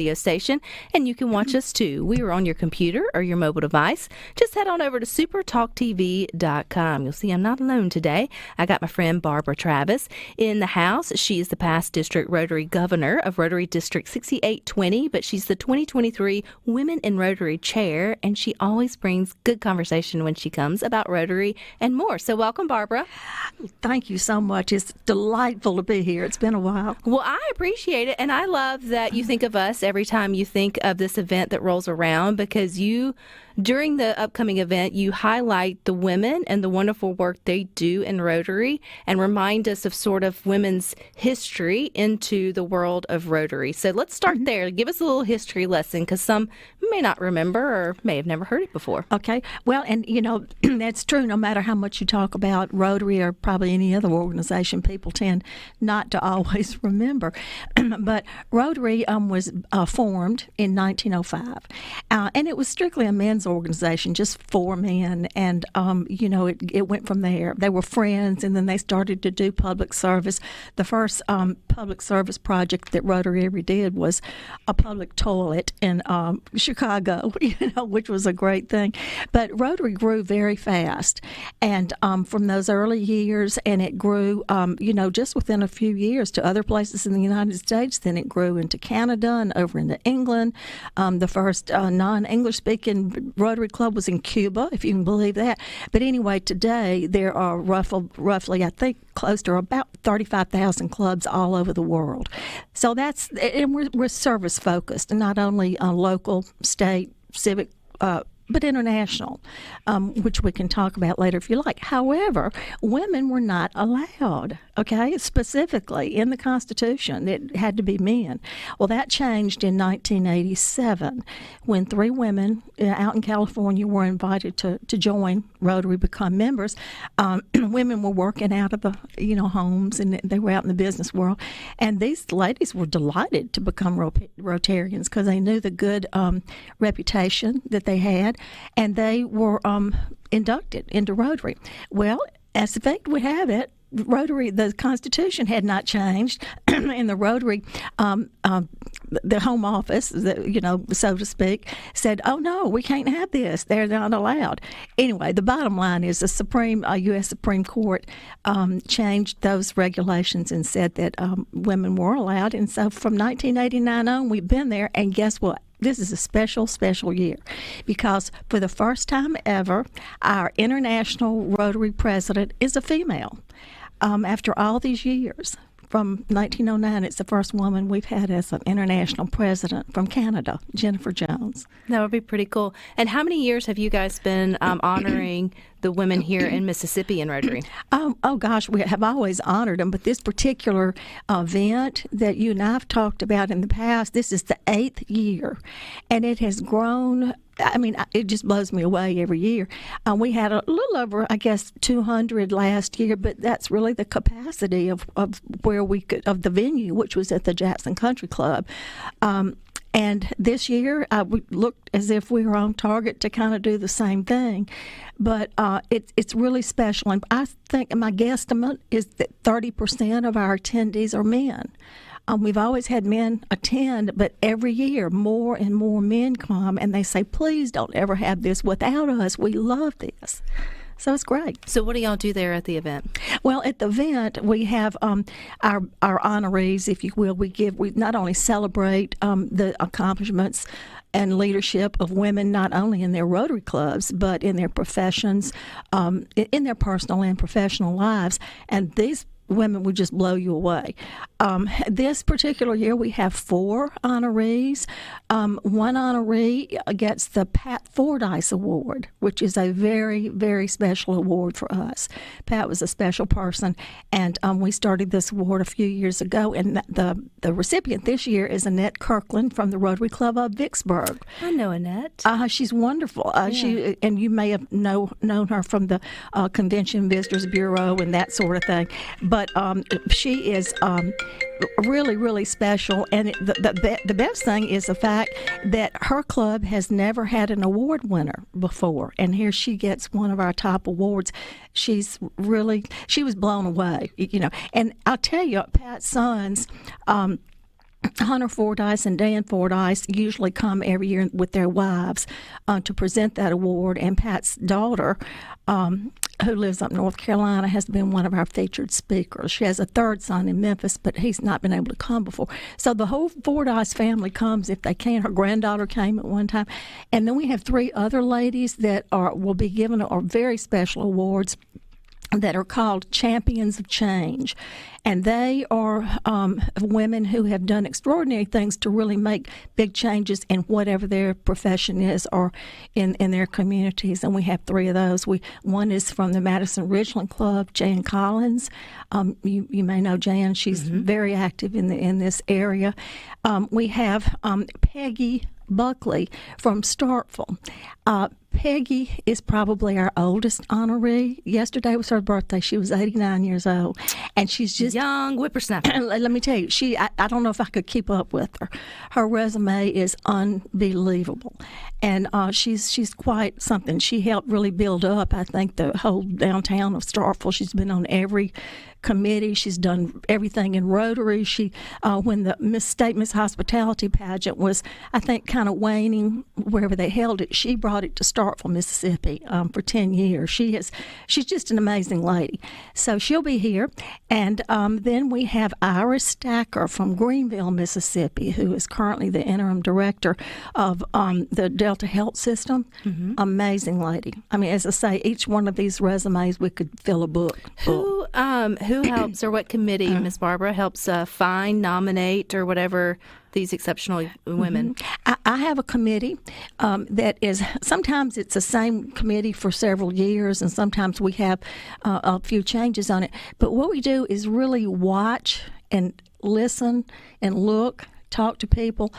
radio station, and you can watch us too. We are on your computer or your mobile device. Just head on over to supertalktv.com. You'll see I'm not alone today. I got my friend Barbara Travis in the house. She is the past district Rotary governor of Rotary District 6820, but she's the 2023 Women in Rotary Chair, and she always brings good conversation when she comes about Rotary and more. So welcome, Barbara. Thank you so much. It's delightful to be here. It's been a while. Well, I appreciate it, and I love that you think of us every time you think of this event that rolls around, because you, during the upcoming event, you highlight the women and the wonderful work they do in Rotary and remind us of sort of women's history into the world of Rotary. So let's start there. Give us a little history lesson, because some may not remember or may have never heard it before. Okay. Well, and that's true. No matter how much you talk about Rotary or probably any other organization, people tend not to always remember. But Rotary was formed in 1905, and it was strictly a men's organization, just for men, and it went from there. They were friends, and then they started to do public service. The first public service project that Rotary ever did was a public toilet in Chicago, which was a great thing. But Rotary grew very fast, and from those early years, and it grew, just within a few years to other places in the United States. Then it grew into Canada and over into England. The first non-English speaking Rotary Club was in Cuba, if you can believe that. But anyway, today there are roughly, I think, close to about 35,000 clubs all over the world. So and we're service focused, not only on local, state, civic, but international, which we can talk about later if you like. However, women were not allowed, specifically in the Constitution. It had to be men. Well, that changed in 1987 when 3 women out in California were invited to join Rotary, become members. Women were working out of the homes, and they were out in the business world. And these ladies were delighted to become Rotarians because they knew the good reputation that they had, and they were inducted into Rotary. Well, as the fate would have it, Rotary, the Constitution had not changed, and the Rotary, the home office, so to speak, said, "Oh no, we can't have this. They're not allowed." Anyway, the bottom line is the U.S. Supreme Court changed those regulations and said that women were allowed, and so from 1989 on, we've been there. And guess what? This is a special, special year because for the first time ever, our International Rotary President is a female. After all these years, from 1909, it's the first woman we've had as an international president from Canada, Jennifer Jones. That would be pretty cool. And how many years have you guys been honoring the women here in Mississippi in Rotary? Oh gosh, we have always honored them, but this particular event that you and I have talked about in the past, this is the 8th year, and it has grown. I mean, it just blows me away every year. We had a little over, 200 last year, but that's really the capacity of where we could, of the venue, which was at the Jackson Country Club. And this year, we looked as if we were on target to kind of do the same thing. But it's really special. And I think my guesstimate is that 30% of our attendees are men. We've always had men attend, but every year more and more men come, and they say, "Please don't ever have this without us. We love this." So it's great. So what do y'all do there at the event? Well, at the event, we have our honorees, if you will. We not only celebrate the accomplishments and leadership of women, not only in their Rotary clubs, but in their professions, in their personal and professional lives. And these women would just blow you away. This particular year, we have 4 honorees. One honoree gets the Pat Fordyce Award, which is a very, very special award for us. Pat was a special person, and we started this award a few years ago, and the recipient this year is Annette Kirkland from the Rotary Club of Vicksburg. I know Annette. She's wonderful. Yeah. And you may have known her from the Convention Visitors Bureau and that sort of thing. But she is really, really special. And the best thing is the fact that her club has never had an award winner before. And here she gets one of our top awards. She was blown away, And I'll tell you, Pat's sons, Hunter Fordyce and Dan Fordyce usually come every year with their wives to present that award, and Pat's daughter, who lives up North Carolina, has been one of our featured speakers. She has a third son in Memphis, but he's not been able to come before. So the whole Fordyce family comes if they can. Her granddaughter came at one time. And then we have 3 other ladies that will be given very special awards that are called Champions of Change. And they are women who have done extraordinary things to really make big changes in whatever their profession is or in their communities. And we have 3 of those. One is from the Madison Ridgeland Club, Jan Collins. You may know Jan. She's very active in this area. We have Peggy Buckley from Starkville. Peggy is probably our oldest honoree. Yesterday was her birthday. She was 89 years old, and she's just young whippersnapper. Let me tell you, I don't know if I could keep up with her. Her resume is unbelievable, and she's quite something. She helped really build up, I think, the whole downtown of Starkville. She's been on every committee. She's done everything in Rotary. She, when the Miss Hospitality pageant was, I think, kind of waning wherever they held it, she brought it to Starkville, Mississippi, for 10 years. She's just an amazing lady. So she'll be here. And then we have Iris Stacker from Greenville, Mississippi, who is currently the interim director of the Delta Health System. Amazing lady. I mean, as I say, each one of these resumes, we could fill a book. Who helps, or what committee, Miss Barbara, helps find, nominate, or whatever these exceptional women? I have a committee that is, sometimes it's the same committee for several years, and sometimes we have a few changes on it. But what we do is really watch and listen and look, talk to people.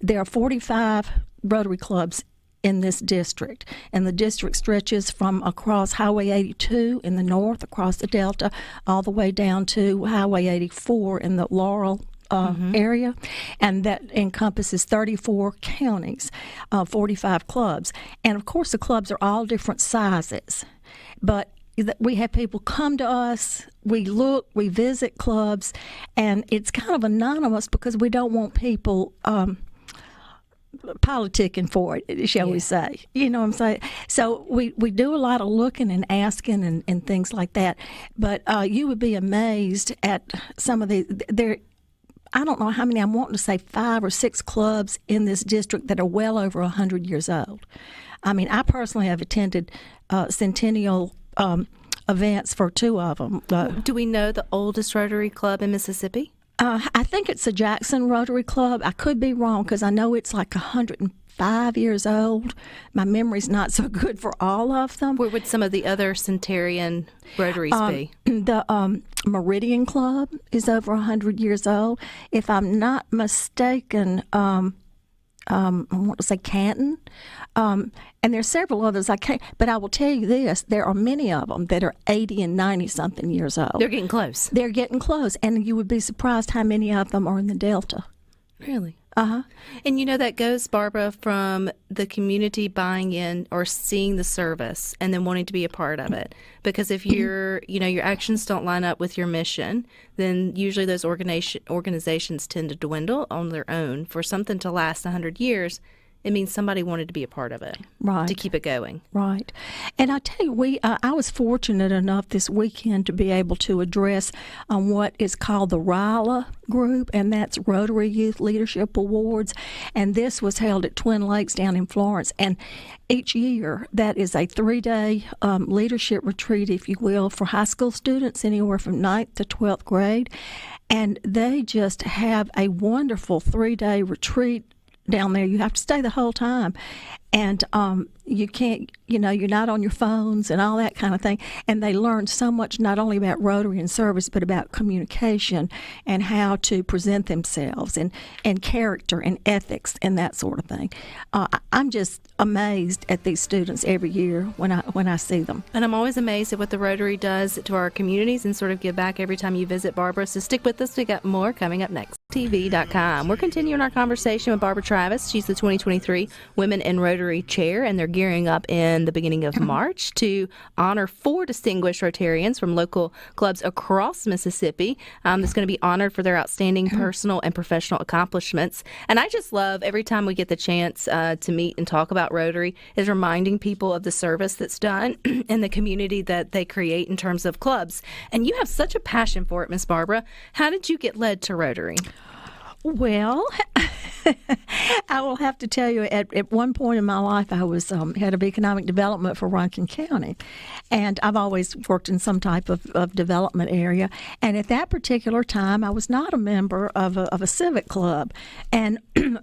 There are 45 Rotary clubs in this district, and the district stretches from across Highway 82 in the north, across the Delta, all the way down to Highway 84 in the Laurel area, and that encompasses 34 counties, 45 clubs. And of course the clubs are all different sizes, but we have people come to us, we look, we visit clubs, and it's kind of anonymous because we don't want people politicking for it, shall we say. You know what I'm saying? So we do a lot of looking and asking and things like that. But you would be amazed at some of I don't know how many, I'm wanting to say 5 or 6 clubs in this district that are well over 100 years old. I mean, I personally have attended centennial events for 2 of them. Do we know the oldest Rotary Club in Mississippi? I think it's the Jackson Rotary Club. I could be wrong because I know it's like 105 years old. My memory's not so good for all of them. Where would some of the other centenarian Rotaries be? The Meridian Club is over 100 years old. If I'm not mistaken, I want to say Canton. And there's several others I can't, but I will tell you this, there are many of them that are 80 and 90-something years old. They're getting close. They're getting close, and you would be surprised how many of them are in the Delta. Really? Uh-huh. And that goes, Barbara, from the community buying in or seeing the service and then wanting to be a part of it. Because if your actions don't line up with your mission, then usually those organizations tend to dwindle on their own. For something to last 100 years, it means somebody wanted to be a part of it, right, to keep it going. Right. And I tell you, I was fortunate enough this weekend to be able to address what is called the RILA group, and that's Rotary Youth Leadership Awards. And this was held at Twin Lakes down in Florence. And each year, that is a 3-day leadership retreat, if you will, for high school students anywhere from 9th to 12th grade. And they just have a wonderful 3-day retreat down there. You have to stay the whole time, and you can't, you're not on your phones and all that kind of thing. And they learn so much, not only about Rotary and service, but about communication and how to present themselves and character and ethics and that sort of thing. I'm just amazed at these students every year when I see them. And I'm always amazed at what the Rotary does to our communities and sort of give back every time you visit, Barbara. So stick with us. We got more coming up next. TV.com. We're continuing our conversation with Barbara Travis. She's the 2023 Women in Rotary Rotary Chair, and they're gearing up in the beginning of March to honor 4 distinguished Rotarians from local clubs across Mississippi. That's going to be honored for their outstanding personal and professional accomplishments. And I just love every time we get the chance to meet and talk about Rotary is reminding people of the service that's done in the community that they create in terms of clubs. And you have such a passion for it, Miss Barbara. How did you get led to Rotary? Well, I will have to tell you, at one point in my life, I was head of economic development for Rankin County, and I've always worked in some type of development area. And at that particular time, I was not a member of a civic club, and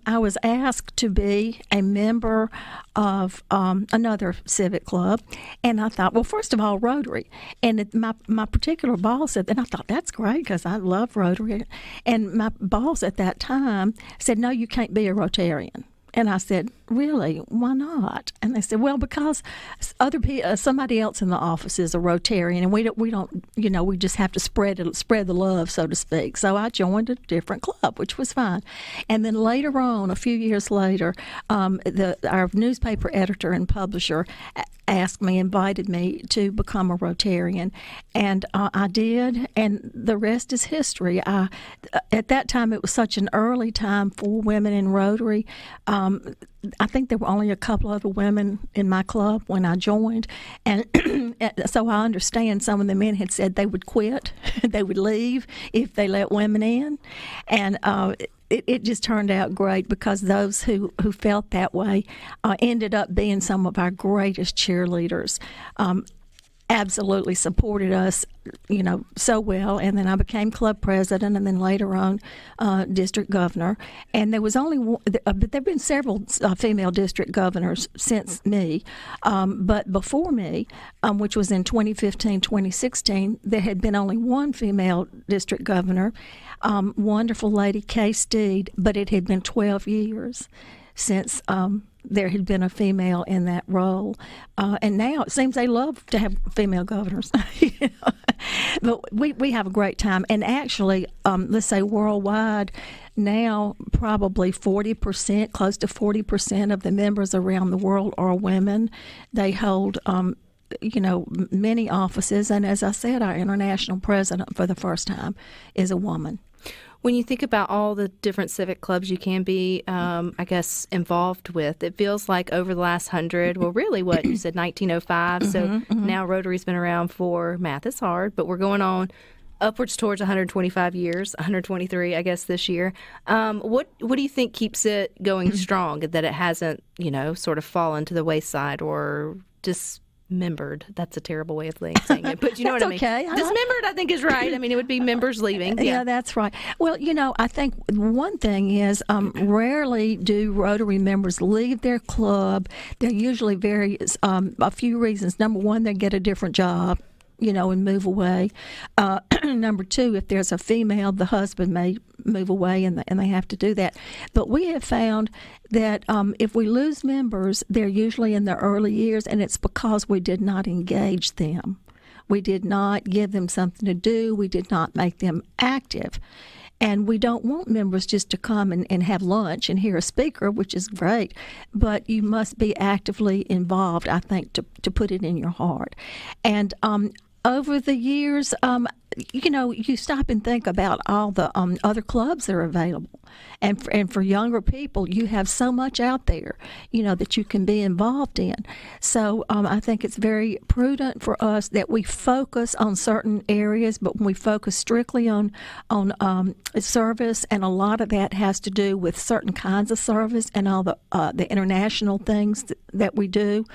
I was asked to be a member of another civic club. And I thought, well, first of all, Rotary. And my particular boss said, and I thought, that's great because I love Rotary. And my boss at that time said, no, you can't be a Rotarian. And I said, really? Why not? And they said, well, because somebody else in the office is a Rotarian, and we don't, we just have to spread the love, so to speak. So I joined a different club, which was fine. And then later on, a few years later, our newspaper editor and publisher invited me to become a Rotarian, and I did, and the rest is history. At that time, it was such an early time for women in Rotary. I think there were only a couple other women in my club when I joined, and so I understand some of the men had said they would quit, they would leave if they let women in, and it just turned out great because those who felt that way ended up being some of our greatest cheerleaders. Absolutely supported us, so well. And then I became club president, and then later on, district governor. And there was only one, but there've been several female district governors since me. But before me, which was in 2015, 2016, there had been only one female district governor, wonderful lady Kay Steed, but it had been 12 years since there had been a female in that role. And now it seems they love to have female governors. But we have a great time. And actually, let's say worldwide, now probably 40%, close to 40% of the members around the world are women. They hold many offices. And as I said, our international president for the first time is a woman. When you think about all the different civic clubs you can be, involved with, it feels like over the last 100, well, really what you said, 1905. So now Rotary's been around for, math is hard, but we're going on upwards towards 125 years, 123, I guess, this year. What do you think keeps it going strong, that it hasn't, sort of fallen to the wayside or dismembered? That's a terrible way of saying it, but you know what I mean. Okay. Dismembered, I think, is right. I mean, it would be members leaving. Yeah, that's right. Well, I think one thing is rarely do Rotary members leave their club. There are usually a few reasons. Number one, they get a different job, and move away. Number two, if there's a female, the husband may move away, and they have to do that. But we have found that if we lose members, they're usually in their early years, and it's because we did not engage them. We did not give them something to do. We did not make them active. And we don't want members just to come and have lunch and hear a speaker, which is great, but you must be actively involved, I think, to put it in your heart. And over the years, you stop and think about all the other clubs that are available. And for younger people, you have so much out there, that you can be involved in. So I think it's very prudent for us that we focus on certain areas, but when we focus strictly on service, and a lot of that has to do with certain kinds of service and all the international things that we do.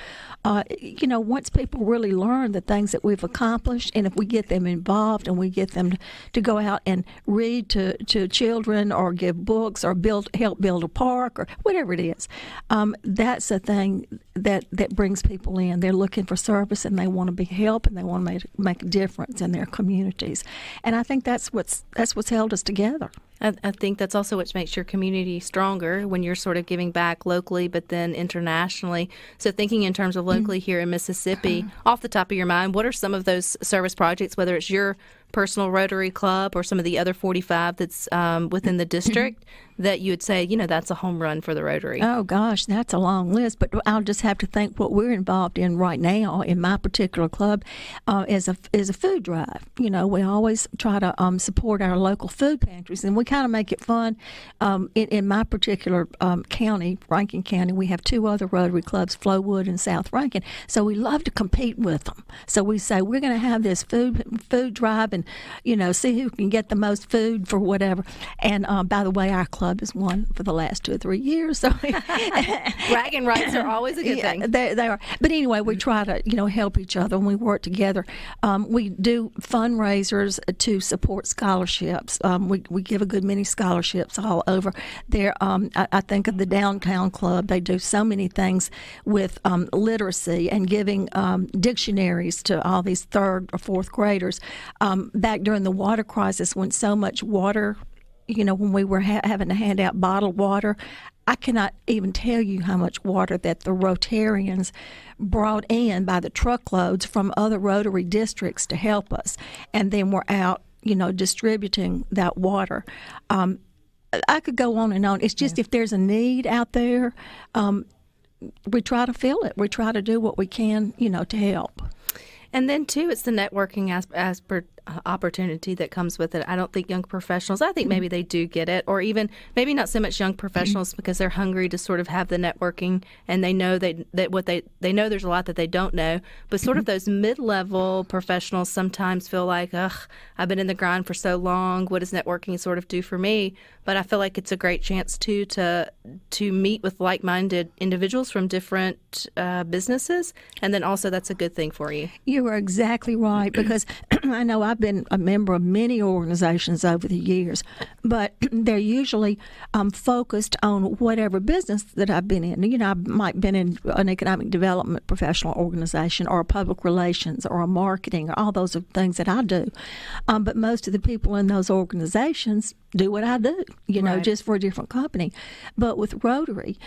Once people really learn the things that we've accomplished, and if we get them involved and we get them to go out and read to children or give books or help build a park or whatever it is, that's a thing that brings people in. They're looking for service, and they want to be helped, and they want to make a difference in their communities. And I think that's what's held us together. I think that's also what makes your community stronger when you're sort of giving back locally, but then internationally. So thinking in terms of locally here in Mississippi, off the top of your mind, what are some of those service projects, whether it's your personal Rotary Club or some of the other 45 that's within the district, that you would say, that's a home run for the Rotary? Oh gosh, that's a long list, but I'll just have to think what we're involved in right now in my particular club is a food drive. We always try to support our local food pantries, and we kind of make it fun. In my particular county, Rankin County, we have 2 other Rotary clubs, Flowood and South Rankin, so we love to compete with them. So we say we're going to have this food drive and see who can get the most food for whatever. And by the way, our club has won for the last 2 or 3 years. So bragging rights are always a good thing. They are. But anyway, we try to help each other and we work together. We do fundraisers to support scholarships. We give a good many scholarships all over there. I think of the Downtown Club. They do so many things with literacy and giving dictionaries to all these 3rd or 4th graders. Back during the water crisis, when so much water, when we were having to hand out bottled water, I cannot even tell you how much water that the Rotarians brought in by the truckloads from other Rotary districts to help us. And then we're out, distributing that water. I could go on and on. It's just if there's a need out there, we try to fill it. We try to do what we can, to help. And then, too, it's the networking opportunity that comes with it. I don't think young professionals, I think maybe they do get it, or even maybe not so much young professionals because they're hungry to sort of have the networking and they know they know there's a lot that they don't know. But sort of those mid-level professionals sometimes feel like, I've been in the grind for so long. What does networking sort of do for me? But I feel like it's a great chance, too, to meet with like-minded individuals from different businesses. And then also that's a good thing for you. You are exactly right, because I know I've been a member of many organizations over the years, but they're usually focused on whatever business that I've been in. I might have been in an economic development professional organization or a public relations or a marketing, or all those are things that I do. But most of the people in those organizations do what I do, right. Just for a different company. But with Rotary,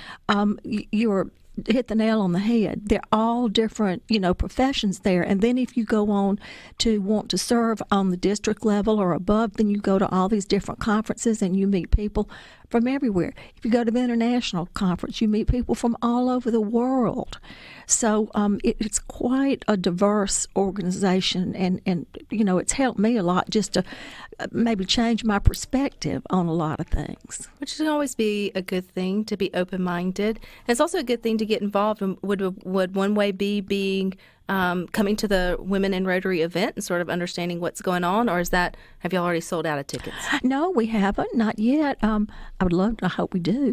you're hit the nail on the head. They're all different, professions there. And then if you go on to want to serve on the district level or above, then you go to all these different conferences and you meet people from everywhere. If you go to the international conference, you meet people from all over the world. So it's quite a diverse organization, and it's helped me a lot just to maybe change my perspective on a lot of things. Which can always be a good thing, to be open-minded. And it's also a good thing to get involved. And would one way be being coming to the Women in Rotary event and sort of understanding what's going on, or have y'all already sold out of tickets? No, we haven't, not yet. I would love to. I hope we do.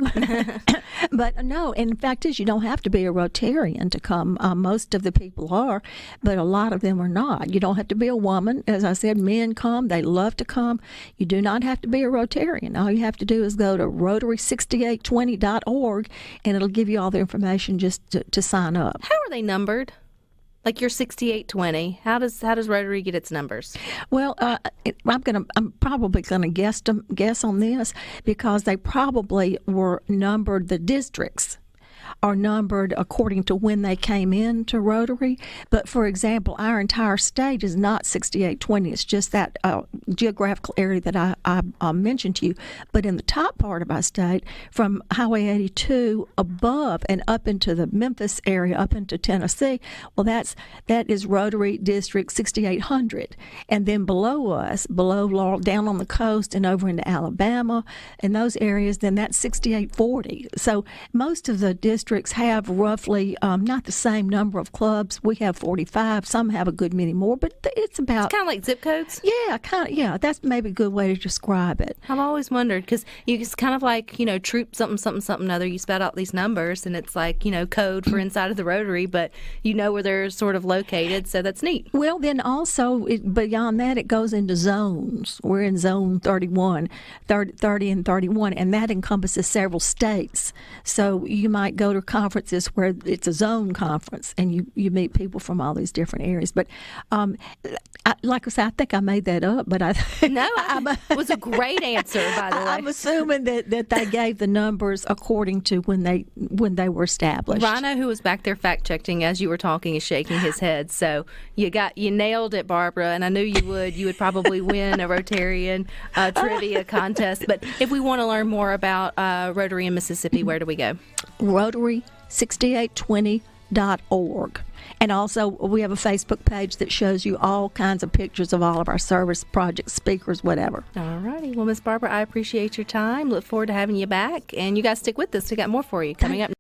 But no, and in fact is you don't have to be a Rotarian to come. Most of the people are, but a lot of them are not. You don't have to be a woman. As I said, men come. They love to come. You do not have to be a Rotarian. All you have to do is go to Rotary6820.org, and it'll give you all the information just to sign up. How are they numbered? Like your 6820, how does Rotary get its numbers? Well, I'm probably gonna guess on this, because they probably were numbered. The districts are numbered according to when they came into Rotary. But for example, our entire state is not 6820. It's just that geographical area that I mentioned to you. But in the top part of our state, from Highway 82 above and up into the Memphis area, up into Tennessee, well, that is Rotary District 6800. And then below us, down on the coast and over into Alabama and those areas, then that's 6840. So most of the districts have roughly not the same number of clubs. We have 45. Some have a good many more, but it's about... It's kind of like zip codes? Yeah, that's maybe a good way to describe it. I've always wondered, because it's kind of like, troop something, something, something other. You spout out these numbers, and it's like, code for inside of the Rotary, but where they're sort of located, so that's neat. Well, then also, beyond that, it goes into zones. We're in zone 30 and 31, and that encompasses several states. So you might go to to conferences where it's a zone conference and you meet people from all these different areas. But like I said, I think I made that up, but no, it was a great answer, by the way. I'm assuming that they gave the numbers according to when they were established. Rhino, who was back there fact checking as you were talking, is shaking his head. So you nailed it, Barbara, and I knew you would. You would probably win a Rotarian trivia contest. But if we want to learn more about Rotary in Mississippi, where do we go? Rotary6820.org. And also, we have a Facebook page that shows you all kinds of pictures of all of our service projects, speakers, whatever. All righty. Well, Miss Barbara, I appreciate your time. Look forward to having you back. And you guys stick with us. We got more for you coming up.